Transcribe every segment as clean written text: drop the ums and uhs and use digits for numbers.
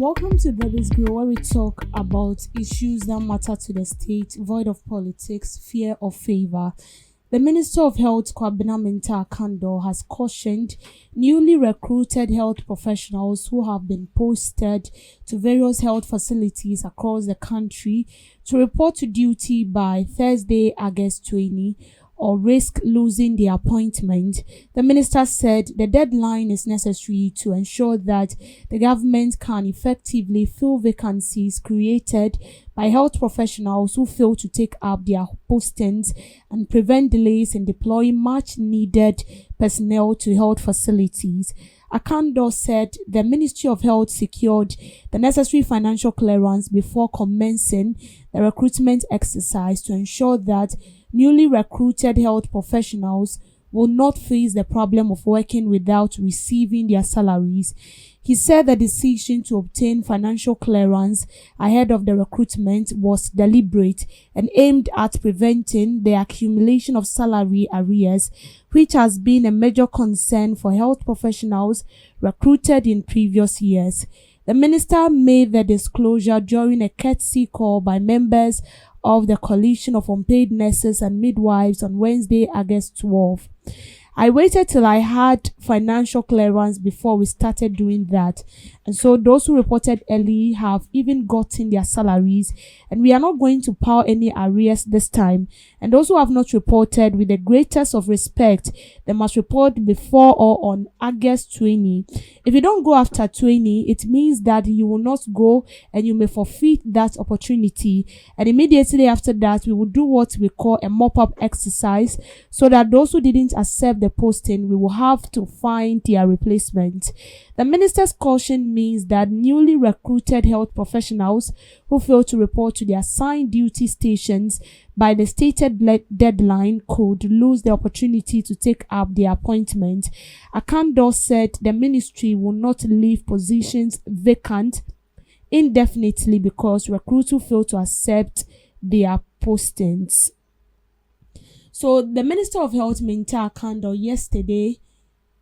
Welcome to Baby's Grow, where we talk about issues that matter to the state, void of politics, fear or favor. The Minister of Health, Kwabena Akandoh, has cautioned newly recruited health professionals who have been posted to various health facilities across the country to report to duty by Thursday, August 20, or risk losing the appointment. The minister said the deadline is necessary to ensure that the government can effectively fill vacancies created by health professionals who fail to take up their postings and prevent delays in deploying much needed personnel to health facilities. Akandoh said the Ministry of Health secured the necessary financial clearance before commencing the recruitment exercise to ensure that newly recruited health professionals will not face the problem of working without receiving their salaries. He said the decision to obtain financial clearance ahead of the recruitment was deliberate and aimed at preventing the accumulation of salary arrears, which has been a major concern for health professionals recruited in previous years. The minister made the disclosure during a courtesy call by members of the Coalition of Unpaid Nurses and Midwives on Wednesday, August 12. I waited till I had financial clearance before we started doing that. And so those who reported early have even gotten their salaries, and we are not going to pile any arrears this time. And those who have not reported, with the greatest of respect, they must report before or on August 20. If you don't go after 20, it means that you will not go and you may forfeit that opportunity. And immediately after that, we will do what we call a mop-up exercise, so that those who didn't accept the posting, we will have to find their replacement. The minister's caution means that newly recruited health professionals who fail to report to their assigned duty stations by the stated deadline could lose the opportunity to take up their appointment. Akandoh said the ministry will not leave positions vacant indefinitely because recruits who fail to accept their postings. So the Minister of Health, Akandoh, yesterday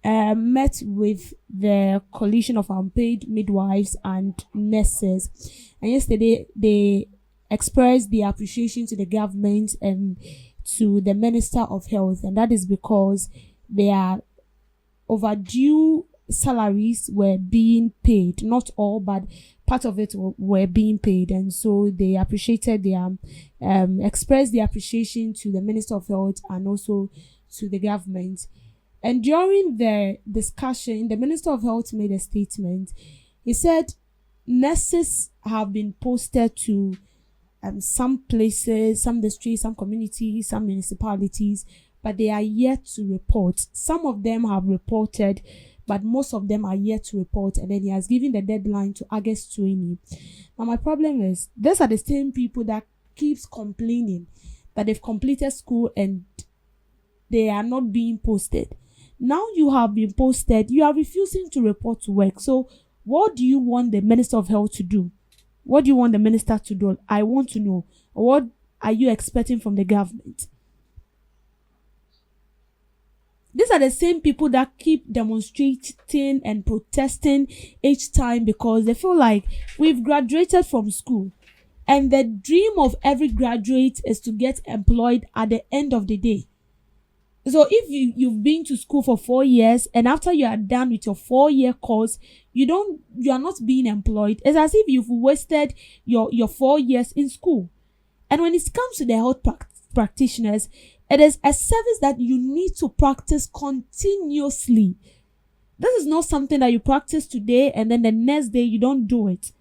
met with the Coalition of Unpaid Midwives and Nurses. And yesterday they expressed their appreciation to the government and to the Minister of Health. And that is because their overdue salaries were being paid. Not all, but part of it were being paid. And so they appreciated their, expressed their appreciation to the Minister of Health and also to the government. And during the discussion, the Minister of Health made a statement. He said nurses have been posted to some places, some districts, some communities, some municipalities, but they are yet to report. Some of them have reported, but most of them are yet to report. And then he has given the deadline to August 20. Now, my problem is, these are the same people that keeps complaining that they've completed school and they are not being posted. Now you have been posted, you are refusing to report to work. So what do you want the Minister of Health to do? What do you want the minister to do? I want to know. What are you expecting from the government? These are the same people that keep demonstrating and protesting each time because they feel like we've graduated from school. And the dream of every graduate is to get employed at the end of the day. So if you've been to school for 4 years and after you are done with your 4-year course, you are not being employed. It's as if you've wasted your 4 years in school. And when it comes to the health practitioners, it is a service that you need to practice continuously. This is not something that you practice today and then the next day you don't do it.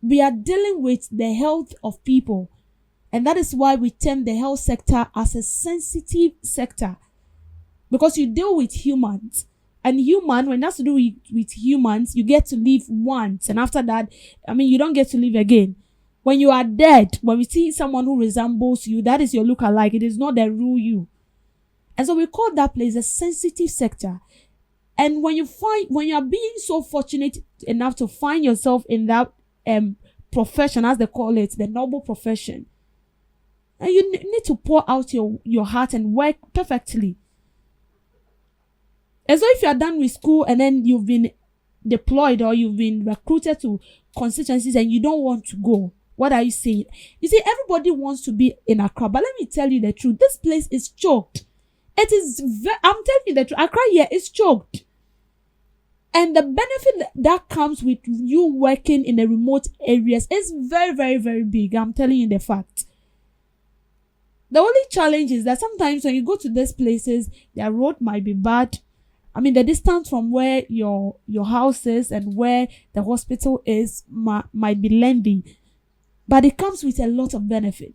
We are dealing with the health of people. And that is why we term the health sector as a sensitive sector. Because you deal with humans. And when it has to do with humans, you get to live once. And after that, you don't get to live again. When you are dead, when we see someone who resembles you, that is your look-alike. It is not the real you. And so we call that place a sensitive sector. And when you are being so fortunate enough to find yourself in that profession, as they call it, the noble profession, and you need to pour out your heart and work perfectly. And so if you are done with school and then you've been deployed or you've been recruited to constituencies and you don't want to go. What are you saying? You see, everybody wants to be in Accra, but let me tell you the truth. This place is choked. It is, I'm telling you the truth. Accra here is choked. And the benefit that comes with you working in the remote areas is very, very, very big. I'm telling you the fact. The only challenge is that sometimes when you go to these places, their road might be bad. I mean, the distance from where your house is and where the hospital is might be lengthy. But it comes with a lot of benefit.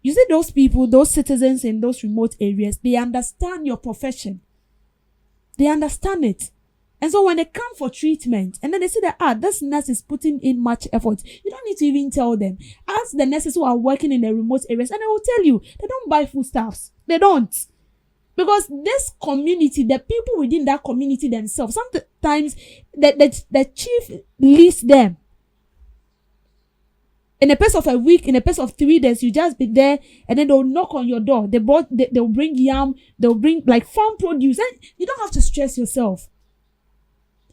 You see, those people, those citizens in those remote areas, they understand your profession. They understand it. And so when they come for treatment, and then they see that, this nurse is putting in much effort, you don't need to even tell them. Ask the nurses who are working in the remote areas, and they will tell you, they don't buy foodstuffs. They don't. Because this community, the people within that community themselves, sometimes the chief leads them. In a pace of a week, in a pace of 3 days, you just be there, and then they'll knock on your door. They'll bring yam, they'll bring like farm produce, and you don't have to stress yourself.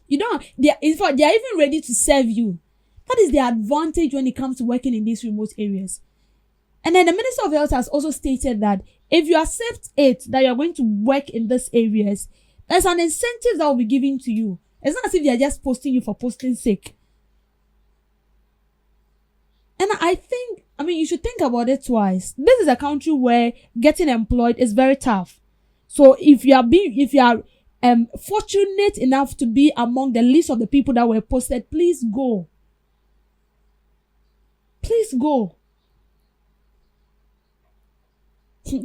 In fact, they are even ready to serve you. That is the advantage when it comes to working in these remote areas. And then the Minister of Health has also stated that if you accept it, that you are going to work in these areas, there's an incentive that will be given to you. It's not as if they are just posting you for posting's sake. And I think, you should think about it twice. This is a country where getting employed is very tough. So if you are fortunate enough to be among the list of the people that were posted, please go. Please go.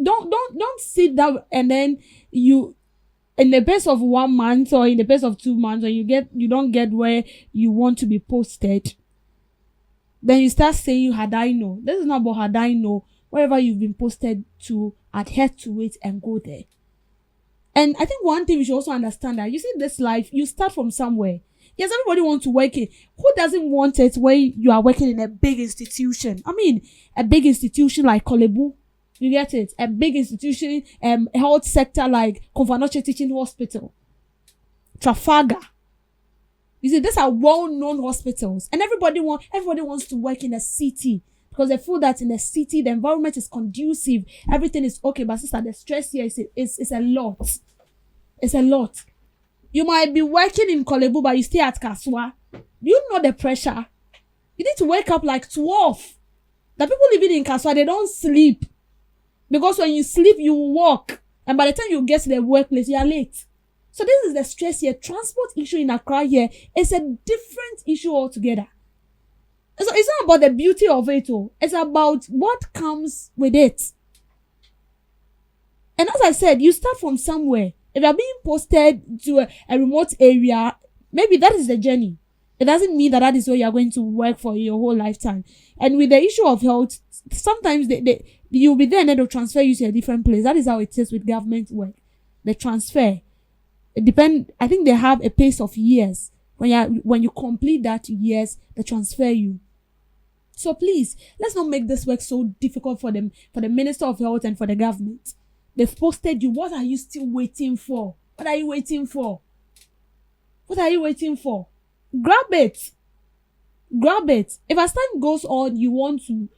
Don't sit down and then you, in the best of 1 month or in the best of 2 months, or you don't get where you want to be posted, then you start saying, had I know. This is not about had I know. Wherever you've been posted to, adhere to it and go there. And I think one thing we should also understand that, you see, this life, you start from somewhere. Yes, everybody wants to work in. Who doesn't want it when you are working in a big institution? A big institution like Kolebu. You get it? A big institution, health sector like Konfanoche Teaching Hospital. Trafalgar. You see, these are well-known hospitals. And everybody wants to work in a city. Because they feel that in the city, the environment is conducive. Everything is okay. But sister, the stress here is a lot. It's a lot. You might be working in Kolebu, but you stay at Kaswa. You know the pressure. You need to wake up like 12. The people living in Kaswa, they don't sleep. Because when you sleep, you walk. And by the time you get to the workplace, you are late. So this is the stress here. Transport issue in Accra here is a different issue altogether. So it's not about the beauty of it all. It's about what comes with it. And as I said, you start from somewhere. If you're being posted to a remote area, maybe that is the journey. It doesn't mean that is where you're going to work for your whole lifetime. And with the issue of health, sometimes you'll be there and then they'll transfer you to a different place. That is how it is with government work. The transfer. I think they have a pace of years. When you complete that years, they transfer you. So please, let's not make this work so difficult for them, for the Minister of Health and for the government. They've posted you. What are you still waiting for? What are you waiting for? What are you waiting for? Grab it. Grab it. If as time goes on, you want to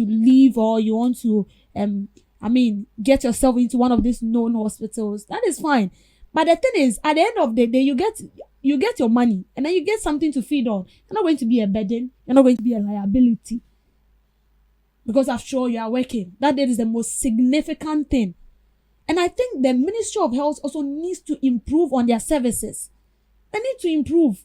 leave or you want to, get yourself into one of these known hospitals, that is fine. But the thing is, at the end of the day, you get your money and then you get something to feed on. You're not going to be a burden. You're not going to be a liability. Because after all, you are working. That is the most significant thing. And I think the Ministry of Health also needs to improve on their services. They need to improve.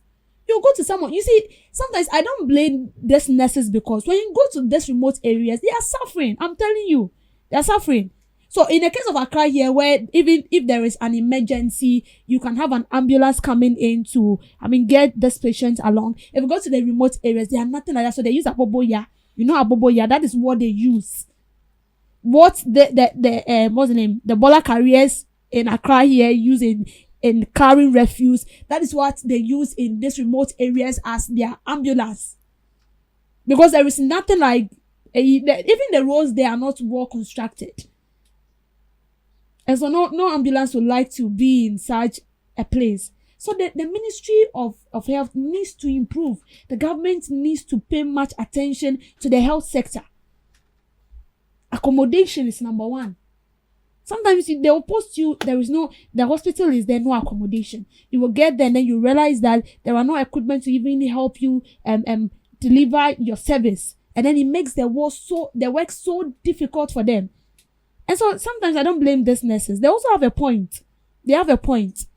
You go to someone, you see, sometimes I don't blame these nurses because when you go to these remote areas, they are suffering. I'm telling you, they are suffering. So in the case of Accra here, where even if there is an emergency, you can have an ambulance coming in to, get this patient along. If you go to the remote areas, they are nothing like that. So they use aboboya. You know aboboya, that is what they use. What what's the name? The Bola carriers in Accra here use in carrying refuse. That is what they use in these remote areas as their ambulance. Because there is nothing like, even the roads, they are not well constructed. And so no ambulance would like to be in such a place. So the Ministry of Health needs to improve. The government needs to pay much attention to the health sector. Accommodation is number one. Sometimes they will post you, the hospital is there, no accommodation. You will get there and then you realize that there are no equipment to even help you deliver your service. And then it makes the work so difficult for them. And so sometimes I don't blame these nurses. They also have a point. They have a point.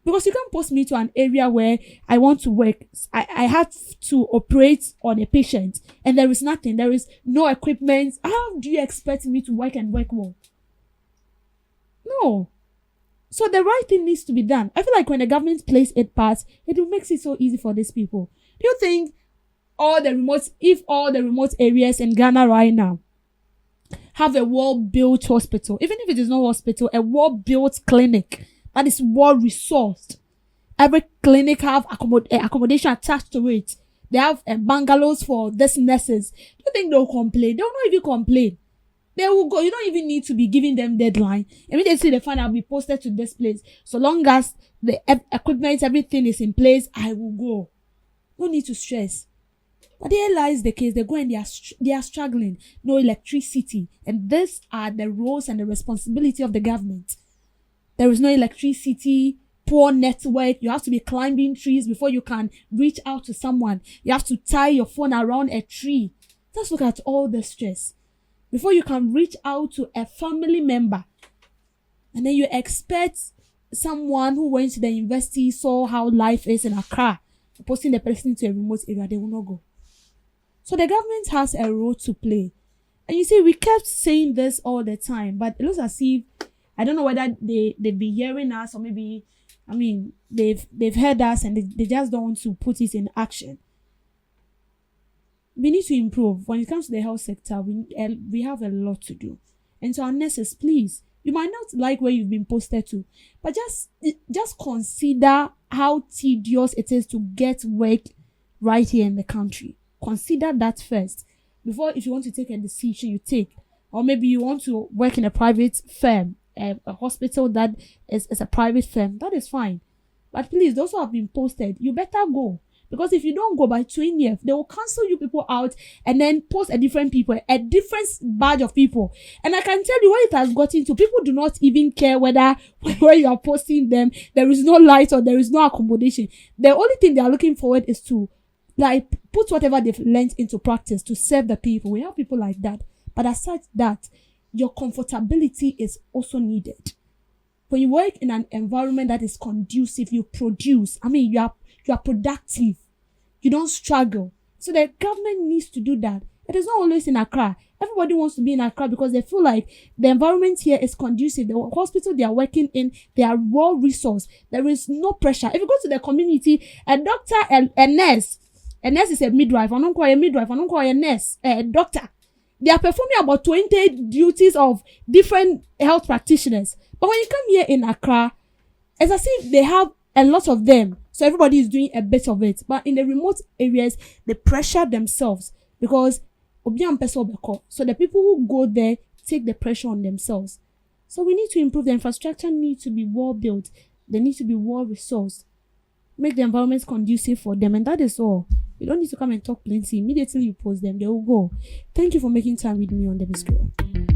Because you can't post me to an area where I want to work. I had to operate on a patient and there is nothing. There is no equipment. How do you expect me to work and work well? No. So the right thing needs to be done. I feel like when the government plays its part, it will make it so easy for these people. Do you think if all the remote areas in Ghana right now have a well-built hospital, even if it is not hospital, a well-built clinic that is well-resourced, every clinic have accommodation attached to it. They have bungalows for these nurses. Do you think they'll complain? They will not even complain. They will go. You don't even need to be giving them deadline. Immediately they find out, be posted to this place. So long as the equipment, everything is in place, I will go. No need to stress. But there lies the case. They go and they are struggling. No electricity. And these are the roles and the responsibility of the government. There is no electricity, poor network. You have to be climbing trees before you can reach out to someone. You have to tie your phone around a tree. Just look at all the stress. Before you can reach out to a family member. And then you expect someone who went to the university, saw how life is in Accra, posting the person to a remote area, they will not go. So the government has a role to play. And you see, we kept saying this all the time, but it looks as if, I don't know whether they've been hearing us or maybe, they've heard us and they just don't want to put it in action. We need to improve. When it comes to the health sector, we have a lot to do. And so our nurses, please, you might not like where you've been posted to, but just consider how tedious it is to get work right here in the country. Consider that first. Before, if you want to take a decision, you take. Or maybe you want to work in a private firm, a hospital that is a private firm. That is fine. But please, those who have been posted, you better go. Because if you don't go by 20th, they will cancel you people out and then post a different batch of people. And I can tell you what it has gotten to. People do not even care whether where you are posting them, there is no light or there is no accommodation. The only thing they are looking forward is to put whatever they've learned into practice to serve the people. We have people like that. But aside that, your comfortability is also needed. When you work in an environment that is conducive, you produce. You are productive. You don't struggle. So the government needs to do that. It is not always in Accra. Everybody wants to be in Accra because they feel like the environment here is conducive. The hospital they are working in, they are well resourced. There is no pressure. If you go to the community, a doctor and a nurse is a midwife. I don't call a midwife. I don't call a nurse, a doctor. They are performing about 20 duties of different health practitioners. But when you come here in Accra, it's as if they have a lot of them. So everybody is doing a bit of it. But in the remote areas, they pressure themselves because so the people who go there take the pressure on themselves. So we need to improve. The infrastructure needs to be well built. They need to be well resourced. Make the environment conducive for them. And that is all. You don't need to come and talk plenty. Immediately you post them, they will go. Thank you for making time with me on the Biscuit.